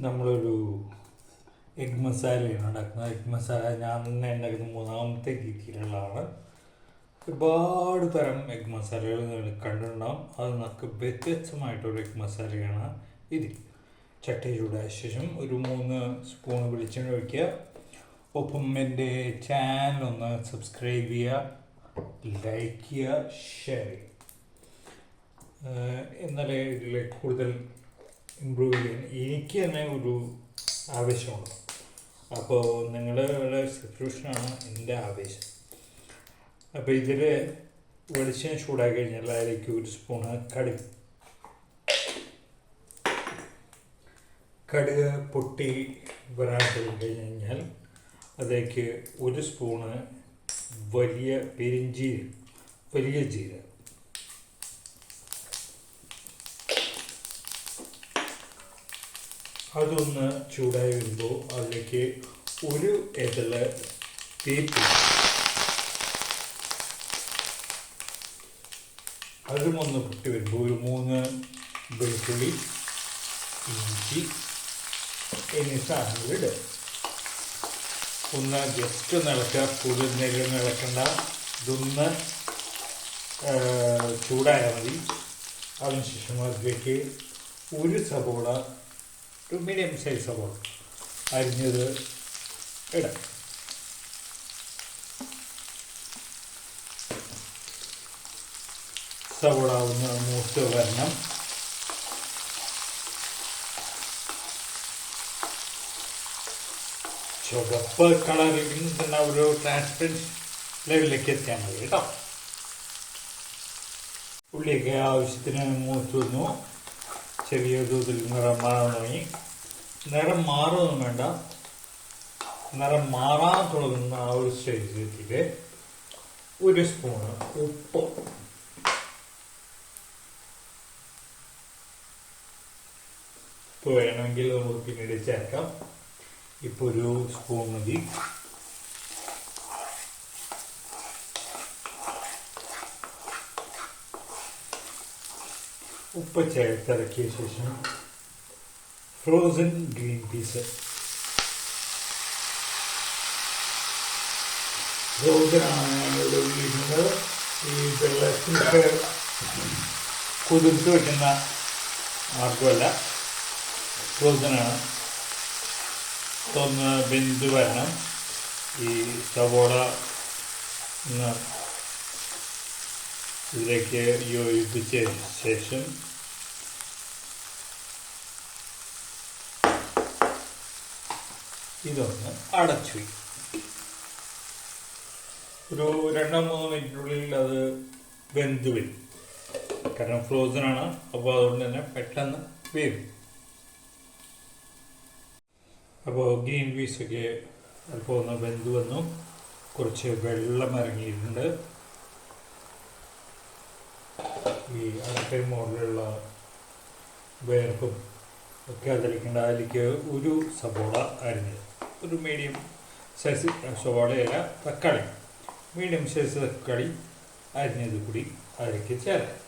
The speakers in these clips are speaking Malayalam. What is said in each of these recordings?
നമ്മളൊരു എഗ് മസാലയാണ് ഉണ്ടാക്കുന്നത്. എഗ് മസാല ഞാൻ തന്നെ ഉണ്ടാക്കുന്ന മൂന്നാമത്തെ രീതിയിലുള്ളതാണ്. ഒരുപാട് തരം എഗ് മസാലകൾ നിങ്ങൾ കണ്ടിട്ടുണ്ടാകും. അത് നമുക്ക് വ്യത്യസ്തമായിട്ടൊരു എഗ് മസാലയാണ് ഇത്. ചട്ടി ചൂടായ ശേഷം ഒരു 3 സ്പൂൺ വെളിച്ചെണ്ണ ഒഴിക്കുക. ഒപ്പം എൻ്റെ ചാനലൊന്ന് സബ്സ്ക്രൈബ് ചെയ്യുക, ലൈക്ക് ചെയ്യുക, ഷെയർ ചെയ്യുക. എന്നാലേ ഇതിൽ കൂടുതൽ ഇമ്പ്രൂവ് ചെയ്യാൻ എനിക്ക് തന്നെ ഒരു ആവേശമുണ്ട്. അപ്പോൾ നിങ്ങളുടെ സബ്സ്ക്രിപ്ഷനാണ് എൻ്റെ ആവേശം. അപ്പോൾ ഇതിൽ വെളിച്ചെണ്ണ ചൂടാക്കി കഴിഞ്ഞാൽ അതിലേക്ക് 1 സ്പൂണ് കടുക് പൊട്ടി വരാൻ കഴിഞ്ഞ് കഴിഞ്ഞാൽ അതിലേക്ക് 1 സ്പൂണ് വലിയ ജീരകം, അതൊന്ന് ചൂടായി വരുമ്പോൾ അതിലേക്ക് 1 ഇതള വേപ്പില, അതും ഒന്ന് പൊട്ടി വരുമ്പോൾ ഒരു 3 വെളുത്തുള്ളി, ഇഞ്ചി എന്നീ സാധനങ്ങൾ ഇടുക. ഒന്ന് ജസ്റ്റ് ഒന്ന് ഇളക്കുക, കൂടുതൽ നേരം ഇളക്കണ്ട. ഇതൊന്ന് ചൂടായാൽ മതി. അതിനുശേഷം അതിലേക്ക് 1 സവോള, ഒരു മീഡിയം സൈസ് സവോള അരിഞ്ഞത് ഇടാം. സവോള ഒന്ന് മൂത്ത് വരണം. ചുവപ്പ് കളറിൽ തന്നെ ഒരു ട്രാൻസ്പെറൻറ്റ് ലെവലിലേക്ക് എത്തിയാൽ മതി കേട്ടോ. ഉള്ളിയൊക്കെ ആവശ്യത്തിന് മൂത്ത് വന്നു. ചെറിയ തോതിൽ നിറം മാറാൻ തുടങ്ങി. നിറം മാറുമൊന്നും വേണ്ട, നിറം മാറാൻ തുടങ്ങുന്ന ആ ഒരു സ്റ്റേജിലേക്ക് 1 സ്പൂണ് ഉപ്പ്, ഉപ്പ് വേണമെങ്കിൽ നമുക്ക് പിന്നീട് ചേർക്കാം. ഇപ്പോൾ 1 സ്പൂൺ മതി. ഉപ്പ് ചേർത്തിറക്കിയ ശേഷം ഫ്രോസൺ ഗ്രീൻ പീസ്, ഫ്രോസനാണ് ഞാനിവിടെ ഉപയോഗിക്കുന്നത്. ഈ വെള്ളത്തിലൊക്കെ കുതിർത്ത് വയ്ക്കുന്ന മാർഗമല്ല, ഫ്രോസനാണ്. ഒന്ന് വെന്ത് വരണം. ഈ സവോള ഇതിലേക്ക് യോജിപ്പിച്ച ശേഷം ഇതൊന്ന് അടച്ചു വയ്ക്കും. ഒരു 2-3 മിനിറ്റിനുള്ളിൽ അത് വെന്ത് വരും. കാരണം ഫ്രോസനാണ്, അപ്പോൾ അതുകൊണ്ട് തന്നെ പെട്ടെന്ന് വേവും. അപ്പോൾ ഗ്രീൻ പീസൊക്കെ അല്പം ഒന്ന് വെന്ത് വന്നു. കുറച്ച് വെള്ളം ഇറങ്ങിയിട്ടുണ്ട്. ഈ അടക്കയും മുകളിലുള്ള വേർപ്പും ഒക്കെ അതിലേക്കുണ്ട്. അതിലേക്ക് 1 സവോള അരിഞ്ഞത്, ഒരു മീഡിയം സൈസ് സവോളയല്ല, തക്കാളി, മീഡിയം സൈസ് തക്കാളി അരിഞ്ഞത് കൂടി അതിലേക്ക് ചേർക്കാം.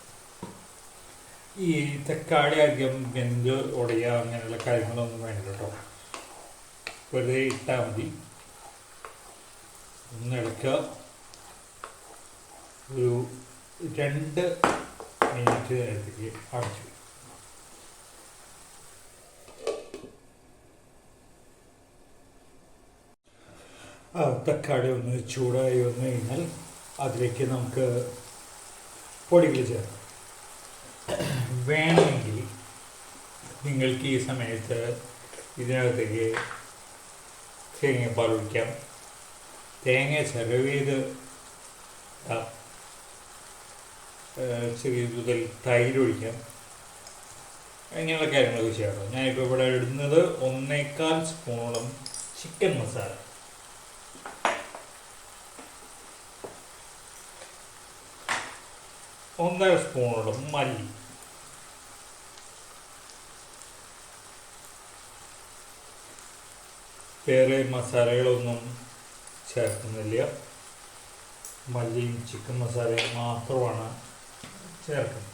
ഈ തക്കാളി അധികം വെന്ത് ഉടയുക അങ്ങനെയുള്ള കാര്യങ്ങളൊന്നും വേണ്ട കേട്ടോ. വെറുതെ ഇട്ടാൽ മതി. ഒന്ന് ഇളക്കുക. ഒരു 2 മിനിറ്റ് നേരത്തേക്ക് അടച്ചു. തക്കാളി ഒന്ന് ചൂടായി വന്നു കഴിഞ്ഞാൽ അതിലേക്ക് നമുക്ക് പൊടികൾ ചേർക്കാം. വേണമെങ്കിൽ നിങ്ങൾക്ക് ഈ സമയത്ത് ഇതിനകത്തേക്ക് തേങ്ങാപ്പാൽ ഒഴിക്കാം, തേങ്ങ ചിരവ് ചെയ്ത് ചെറിയ തോതിൽ തൈര് ഒഴിക്കാം, അങ്ങനെയുള്ള കാര്യങ്ങളൊക്കെ ചെയ്യാം. ഞാനിപ്പോൾ ഇവിടെ ഇടുന്നത് 1.25 സ്പൂണോളം ചിക്കൻ മസാല, 1.5 സ്പൂണോളം മല്ലി, വേറെ മസാലകളൊന്നും ചേർക്കുന്നില്ല. മല്ലിയും ചിക്കൻ മസാലയും മാത്രമാണ് ചേർക്കുന്നത്.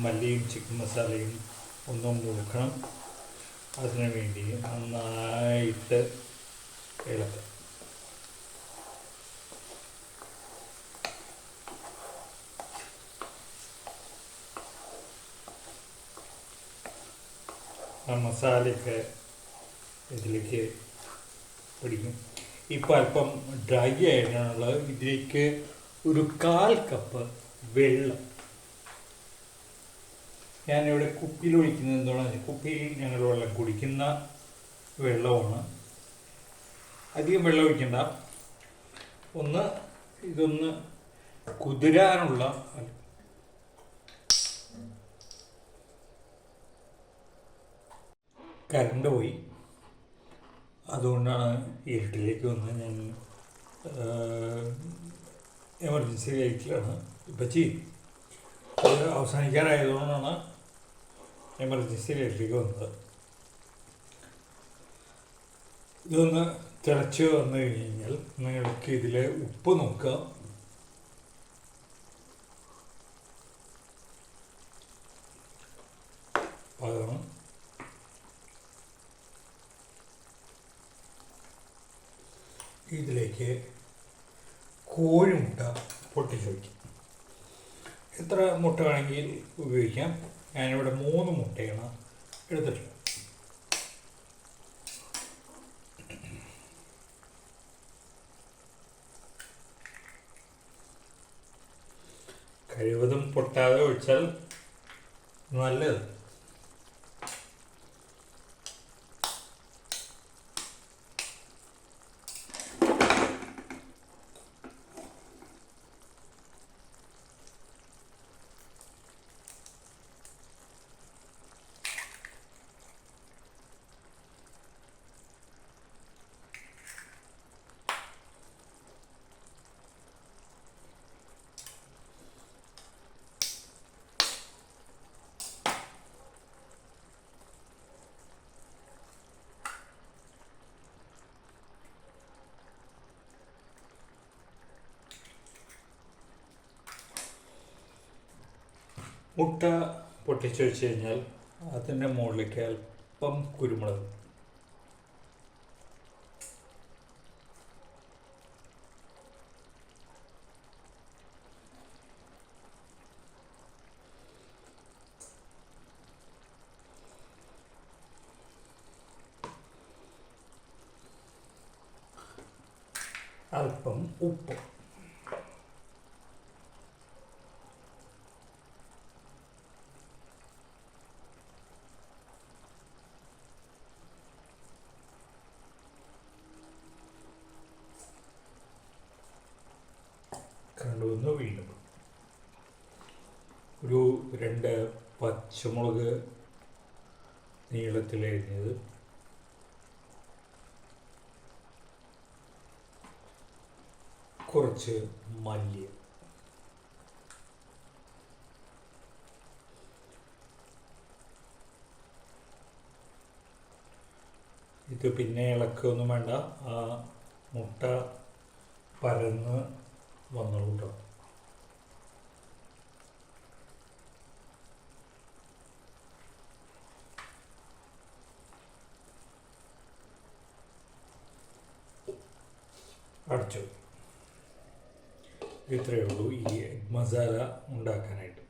മല്ലിയും ചിക്കൻ മസാലയും ഒന്ന് മൂക്കണം. അതിനു വേണ്ടി നന്നായിട്ട് ഇളക്കുക. ആ മസാലയൊക്കെ ഇതിലേക്ക് പിടിക്കും. ഇപ്പം അല്പം ഡ്രൈ ആയിട്ടാണുള്ളത്. ഇതിലേക്ക് ഒരു 1/4 കപ്പ് വെള്ളം ഞാനിവിടെ കുപ്പിയിൽ ഒഴിക്കുന്നത് എന്തുകൊണ്ടാണ്, കുപ്പിയിൽ ഞങ്ങൾ വെള്ളം കുടിക്കുന്ന വെള്ളമാണ്. അധികം വെള്ളം ഒഴിക്കണ്ട. ഇതൊന്ന് കുതിരാനുള്ള കറണ്ട് പോയി, അതുകൊണ്ടാണ് ഇരുട്ടിലേക്ക് വന്ന് ഞാൻ എമർജൻസി ലൈറ്റിലാണ് ഇപ്പം ചെയ്യും. അത് അവസാനിക്കാനായതുകൊണ്ടാണ് എമർജൻസി ലൈറ്റിലേക്ക് വന്നത്. ഇതൊന്ന് തിളച്ച് വന്നു കഴിഞ്ഞാൽ നിങ്ങൾക്ക് ഇതിൽ ഉപ്പ് നോക്കുക. പാകമാണ്. ഇതിലേക്ക് കോഴിമുട്ട പൊട്ടിച്ച് വയ്ക്കും. എത്ര മുട്ട വേണമെങ്കിൽ ഉപയോഗിക്കാം. ഞാനിവിടെ 3 മുട്ടയാണ് എടുത്തിട്ടുള്ളത്. കഴിവതും പൊട്ടാതെ ഒഴിച്ചാൽ നല്ലത്. മുട്ട പൊട്ടിച്ച് വെച്ച് കഴിഞ്ഞാൽ അതിൻ്റെ മുകളിലേക്ക് അല്പം കുരുമുളക്, അല്പം ഉപ്പ്, കണ്ടുവന്ന് വീണ്ടും ഒരു 2 പച്ചമുളക് നീളത്തിലരിഞ്ഞത്, കുറച്ച് മല്ലി, ഇത് പിന്നെ ഇളക്കൊന്നും വേണ്ട. ആ മുട്ട പരന്ന് വന്നോളൂ കേട്ടോ. അടച്ചു. ഇത്രയേ ഉള്ളൂ ഈ എഗ് മസാല ഉണ്ടാക്കാനായിട്ട്.